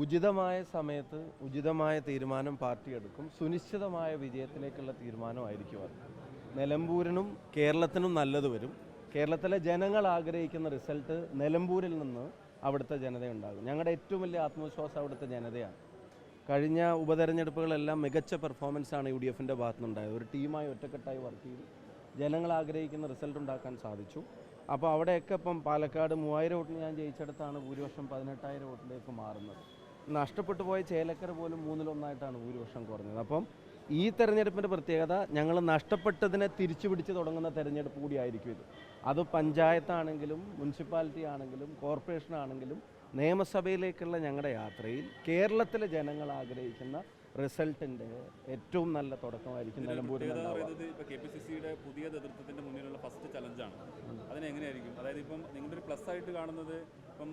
ഉചിതമായ സമയത്ത് ഉചിതമായ തീരുമാനം പാർട്ടി എടുക്കും. സുനിശ്ചിതമായ വിജയത്തിലേക്കുള്ള തീരുമാനമായിരിക്കും അത്. നിലമ്പൂരിനും കേരളത്തിനും നല്ലത് വരും. കേരളത്തിലെ ജനങ്ങൾ ആഗ്രഹിക്കുന്ന റിസൾട്ട് നിലമ്പൂരിൽ നിന്ന് അവിടുത്തെ ജനതയുണ്ടാകും. ഞങ്ങളുടെ ഏറ്റവും വലിയ ആത്മവിശ്വാസം അവിടുത്തെ ജനതയാണ്. കഴിഞ്ഞ ഉപതെരഞ്ഞെടുപ്പുകളെല്ലാം മികച്ച പെർഫോമൻസാണ് UDFൻ്റെ ഭാഗത്തുനിന്നുണ്ടായത്. ഒരു ടീമായി ഒറ്റക്കെട്ടായി വർക്ക് ചെയ്തു ജനങ്ങൾ ആഗ്രഹിക്കുന്ന റിസൾട്ട് ഉണ്ടാക്കാൻ സാധിച്ചു. അപ്പോൾ അവിടെയൊക്കെ ഇപ്പം പാലക്കാട് 3000 വോട്ടിന് ഞാൻ ജയിച്ചെടുത്താണ് ഭൂരിപക്ഷം 18,000 വോട്ടിലേക്ക് മാറുന്നത്. നഷ്ടപ്പെട്ടു പോയ ചേലക്കര പോലും 1/3 ഭൂരിപക്ഷം കുറഞ്ഞത്. അപ്പം ഈ തെരഞ്ഞെടുപ്പിൻ്റെ പ്രത്യേകത ഞങ്ങൾ നഷ്ടപ്പെട്ടതിനെ തിരിച്ചു പിടിച്ച് തുടങ്ങുന്ന തെരഞ്ഞെടുപ്പ് കൂടിയായിരിക്കും ഇത്. അത് പഞ്ചായത്താണെങ്കിലും മുനിസിപ്പാലിറ്റി ആണെങ്കിലും കോർപ്പറേഷൻ ആണെങ്കിലും നിയമസഭയിലേക്കുള്ള ഞങ്ങളുടെ യാത്രയിൽ കേരളത്തിലെ ജനങ്ങൾ ആഗ്രഹിക്കുന്ന റിസൾട്ടിൻ്റെ ഏറ്റവും നല്ല തുടക്കമായിരിക്കും നിലമ്പൂരിൽ. KPCCയുടെ പുതിയ നേതൃത്വത്തിൻ്റെ മുന്നിലുള്ള ഫസ്റ്റ് ചലഞ്ചാണ്. അതിനെങ്ങനെയായിരിക്കും? അതായത് ഇപ്പം നിങ്ങളുടെ ഒരു പ്ലസ് ആയിട്ട് കാണുന്നത് ഇപ്പം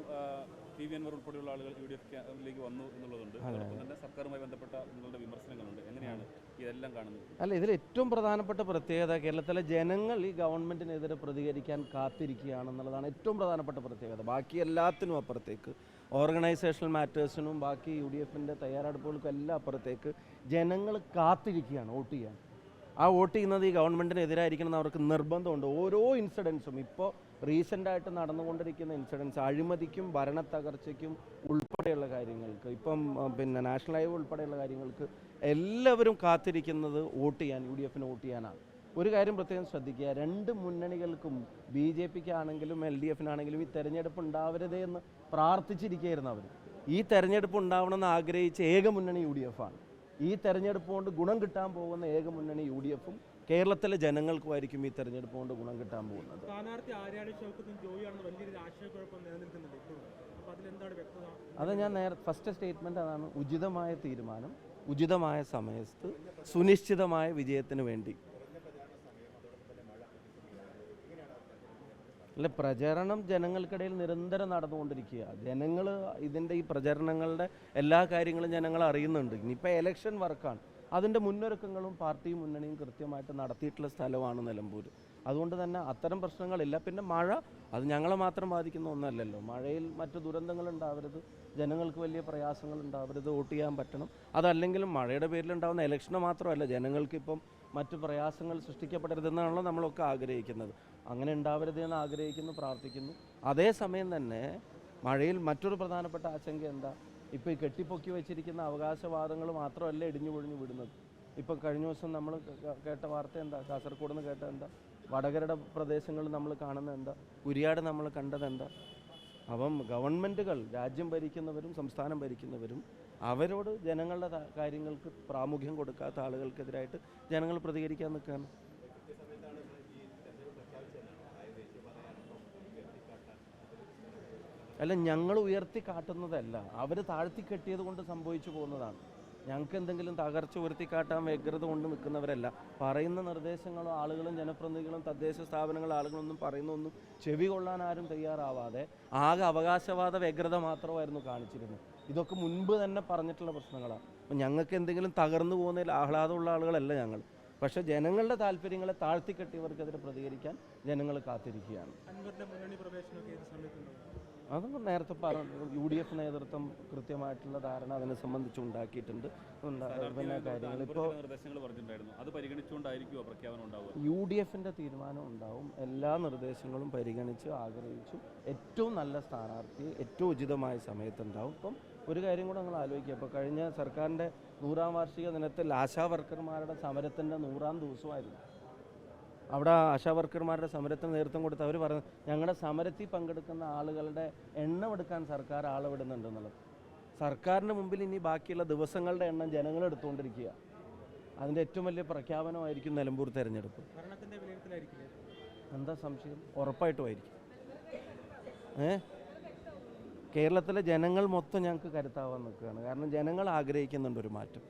PV അൻവർ ഉൾപ്പെടെയുള്ള ആളുകൾ UDFിലേക്ക് വന്നു എന്നുള്ളതുണ്ട്. അതോടൊപ്പം തന്നെ സർക്കാരുമായി ബന്ധപ്പെട്ട നിങ്ങളുടെ വിമർശനങ്ങളുണ്ട്. എങ്ങനെയാണ് ഇതെല്ലാം കാണുന്നത്? അല്ല, ഇതിൽ ഏറ്റവും പ്രധാനപ്പെട്ട പ്രത്യേകത കേരളത്തിലെ ജനങ്ങൾ ഈ ഗവൺമെൻറ്റിനെതിരെ പ്രതികരിക്കാൻ കാത്തിരിക്കുകയാണെന്നുള്ളതാണ് ഏറ്റവും പ്രധാനപ്പെട്ട പ്രത്യേകത. ബാക്കി എല്ലാത്തിനും അപ്പുറത്തേക്ക് ഓർഗനൈസേഷണൽ മാറ്റേഴ്സിനും ബാക്കി UDFൻ്റെ തയ്യാറെടുപ്പുകൾക്കും എല്ലാം അപ്പുറത്തേക്ക് ജനങ്ങൾ കാത്തിരിക്കുകയാണ് വോട്ട് ചെയ്യാൻ. ആ വോട്ട് ചെയ്യുന്നത് ഈ ഗവൺമെൻറ്റിനെതിരായിരിക്കണം എന്ന് അവർക്ക് നിർബന്ധമുണ്ട്. ഓരോ ഇൻസിഡൻസും ഇപ്പോൾ റീസെൻ്റായിട്ട് നടന്നുകൊണ്ടിരിക്കുന്ന ഇൻസിഡൻസ് അഴിമതിക്കും ഭരണത്തകർച്ചയ്ക്കും ഉൾപ്പെടെയുള്ള കാര്യങ്ങൾക്ക്, ഇപ്പം പിന്നെ നാഷണൽ ഹൈവേ ഉൾപ്പെടെയുള്ള കാര്യങ്ങൾക്ക് എല്ലാവരും കാത്തിരിക്കുന്നത് വോട്ട് ചെയ്യാൻ, UDFന് വോട്ട് ചെയ്യാനാണ്. ഒരു കാര്യം പ്രത്യേകം ശ്രദ്ധിക്കുക, രണ്ട് മുന്നണികൾക്കും BJPക്കാണെങ്കിലും LDFനാണെങ്കിലും ഈ തെരഞ്ഞെടുപ്പ് ഉണ്ടാവരുതേ എന്ന് പ്രാർത്ഥിച്ചിരിക്കുകയായിരുന്നു അവർ. ഈ തെരഞ്ഞെടുപ്പ് ഉണ്ടാവണമെന്ന് ആഗ്രഹിച്ച ഏക മുന്നണി UDF ആണ്. ഈ തെരഞ്ഞെടുപ്പ് കൊണ്ട് ഗുണം കിട്ടാൻ പോകുന്ന ഏക മുന്നണി UDFും കേരളത്തിലെ ജനങ്ങൾക്കുമായിരിക്കും ഈ തെരഞ്ഞെടുപ്പ് കൊണ്ട് ഗുണം കിട്ടാൻ പോകുന്നത്. അത് ഞാൻ ഫസ്റ്റ് സ്റ്റേറ്റ്മെൻറ്റ് അതാണ്. ഉചിതമായ തീരുമാനം ഉചിതമായ സമയത്ത് സുനിശ്ചിതമായ വിജയത്തിന് വേണ്ടി. അല്ല, പ്രചരണം ജനങ്ങൾക്കിടയിൽ നിരന്തരം നടന്നുകൊണ്ടിരിക്കുക. ജനങ്ങൾ ഇതിൻ്റെ ഈ പ്രചരണങ്ങളുടെ എല്ലാ കാര്യങ്ങളും ജനങ്ങൾ അറിയുന്നുണ്ട്. ഇനിയിപ്പോൾ എലക്ഷൻ വർക്കാണ്, അതിൻ്റെ മുന്നൊരുക്കങ്ങളും പാർട്ടിയും മുന്നണിയും കൃത്യമായിട്ട് നടത്തിയിട്ടുള്ള സ്ഥലമാണ് നിലമ്പൂർ. അതുകൊണ്ട് തന്നെ അത്തരം പ്രശ്നങ്ങളില്ല. പിന്നെ മഴ, അത് ഞങ്ങളെ മാത്രം ബാധിക്കുന്ന ഒന്നല്ലല്ലോ. മഴയിൽ മറ്റു ദുരന്തങ്ങൾ ഉണ്ടാവരുത്, ജനങ്ങൾക്ക് വലിയ പ്രയാസങ്ങൾ ഉണ്ടാവരുത്, വോട്ട് ചെയ്യാൻ പറ്റണം. അതല്ലെങ്കിലും മഴയുടെ പേരിലുണ്ടാകുന്ന ഇലക്ഷന് മാത്രമല്ല, ജനങ്ങൾക്കിപ്പം മറ്റു പ്രയാസങ്ങൾ സൃഷ്ടിക്കപ്പെടരുതെന്നാണല്ലോ നമ്മളൊക്കെ ആഗ്രഹിക്കുന്നത്. അങ്ങനെ ഉണ്ടാവരുത് എന്ന് ആഗ്രഹിക്കുന്നു, പ്രാർത്ഥിക്കുന്നു. അതേസമയം തന്നെ മഴയിൽ മറ്റൊരു പ്രധാനപ്പെട്ട ആശങ്ക എന്താ? ഇപ്പോൾ ഈ കെട്ടിപ്പൊക്കി വെച്ചിരിക്കുന്ന അവകാശവാദങ്ങൾ മാത്രമല്ല ഇടിഞ്ഞു പൊഴിഞ്ഞു വിടുന്നത്. ഇപ്പം കഴിഞ്ഞ ദിവസം നമ്മൾ കേട്ട വാർത്ത എന്താ? കാസർഗോഡ് നിന്ന് കേട്ട എന്താ? വടകരയുടെ പ്രദേശങ്ങളിൽ നമ്മൾ കാണുന്നത് എന്താ? കുരിയാട് നമ്മൾ കണ്ടത് എന്താ? അപ്പം ഗവൺമെൻറ്റുകൾ, രാജ്യം ഭരിക്കുന്നവരും സംസ്ഥാനം ഭരിക്കുന്നവരും അവരോട് ജനങ്ങളുടെ കാര്യങ്ങൾക്ക് പ്രാമുഖ്യം കൊടുക്കാത്ത ആളുകൾക്കെതിരായിട്ട് ജനങ്ങൾ പ്രതികരിക്കാൻ നിൽക്കുകയാണ്. അല്ല, ഞങ്ങൾ ഉയർത്തി കാട്ടുന്നതല്ല, അവർ താഴ്ത്തി കെട്ടിയത് കൊണ്ട് സംഭവിച്ചു പോകുന്നതാണ്. ഞങ്ങൾക്ക് എന്തെങ്കിലും തകർച്ച ഉയർത്തിക്കാട്ടാൻ വ്യഗ്രത കൊണ്ട് നിൽക്കുന്നവരല്ല. പറയുന്ന നിർദ്ദേശങ്ങളും ആളുകളും ജനപ്രതിനിധികളും തദ്ദേശ സ്ഥാപനങ്ങളും ആളുകളൊന്നും പറയുന്നൊന്നും ചെവി കൊള്ളാൻ ആരും തയ്യാറാവാതെ ആകെ അവകാശവാദ വ്യഗ്രത മാത്രമായിരുന്നു കാണിച്ചിരുന്നത്. ഇതൊക്കെ മുൻപ് തന്നെ പറഞ്ഞിട്ടുള്ള പ്രശ്നങ്ങളാണ്. അപ്പം ഞങ്ങൾക്ക് എന്തെങ്കിലും തകർന്നു പോകുന്നതിൽ ആഹ്ലാദമുള്ള ആളുകളല്ല ഞങ്ങൾ. പക്ഷേ ജനങ്ങളുടെ താല്പര്യങ്ങളെ താഴ്ത്തിക്കെട്ടിയവർക്കെതിരെ പ്രതികരിക്കാൻ ജനങ്ങൾ കാത്തിരിക്കുകയാണ്. അതൊന്നും നേരത്തെ പറഞ്ഞു. UDF നേതൃത്വം കൃത്യമായിട്ടുള്ള ധാരണ അതിനെ സംബന്ധിച്ച് ഉണ്ടാക്കിയിട്ടുണ്ട്. പിന്നെ കാര്യങ്ങൾ ഇപ്പോൾ UDFൻ്റെ തീരുമാനം ഉണ്ടാവും. എല്ലാ നിർദ്ദേശങ്ങളും പരിഗണിച്ച് ആഗ്രഹിച്ചു ഏറ്റവും നല്ല സ്ഥാനാർത്ഥിയെ ഏറ്റവും ഉചിതമായ സമയത്തുണ്ടാവും. ഇപ്പം ഒരു കാര്യം കൂടെ നിങ്ങൾ ആലോചിക്കുക, ഇപ്പോൾ കഴിഞ്ഞ സർക്കാരിൻ്റെ 100ാം വാർഷിക ദിനത്തിൽ ആശാ വർക്കർമാരുടെ സമരത്തിൻ്റെ 100ാം ദിവസമായിരുന്നു. അവിടെ ആശാ വർക്കർമാരുടെ സമരത്തിന് നേതൃത്വം കൊടുത്ത് അവർ പറഞ്ഞു, ഞങ്ങളുടെ സമരത്തിൽ പങ്കെടുക്കുന്ന ആളുകളുടെ എണ്ണം എടുക്കാൻ സർക്കാർ ആളെ വിടുന്നുണ്ടെന്നുള്ളത്. സർക്കാരിന് മുമ്പിൽ ഇനി ബാക്കിയുള്ള ദിവസങ്ങളുടെ എണ്ണം ജനങ്ങൾ എടുത്തുകൊണ്ടിരിക്കുക. അതിൻ്റെ ഏറ്റവും വലിയ പ്രഖ്യാപനമായിരിക്കും നിലമ്പൂർ തെരഞ്ഞെടുപ്പ്. എന്താ സംശയം? ഉറപ്പായിട്ടുമായിരിക്കും. കേരളത്തിലെ ജനങ്ങൾ മൊത്തം ഞങ്ങൾക്ക് കരുത്താവാൻ നിൽക്കുകയാണ്. കാരണം ജനങ്ങൾ ആഗ്രഹിക്കുന്നുണ്ട് ഒരു മാറ്റം.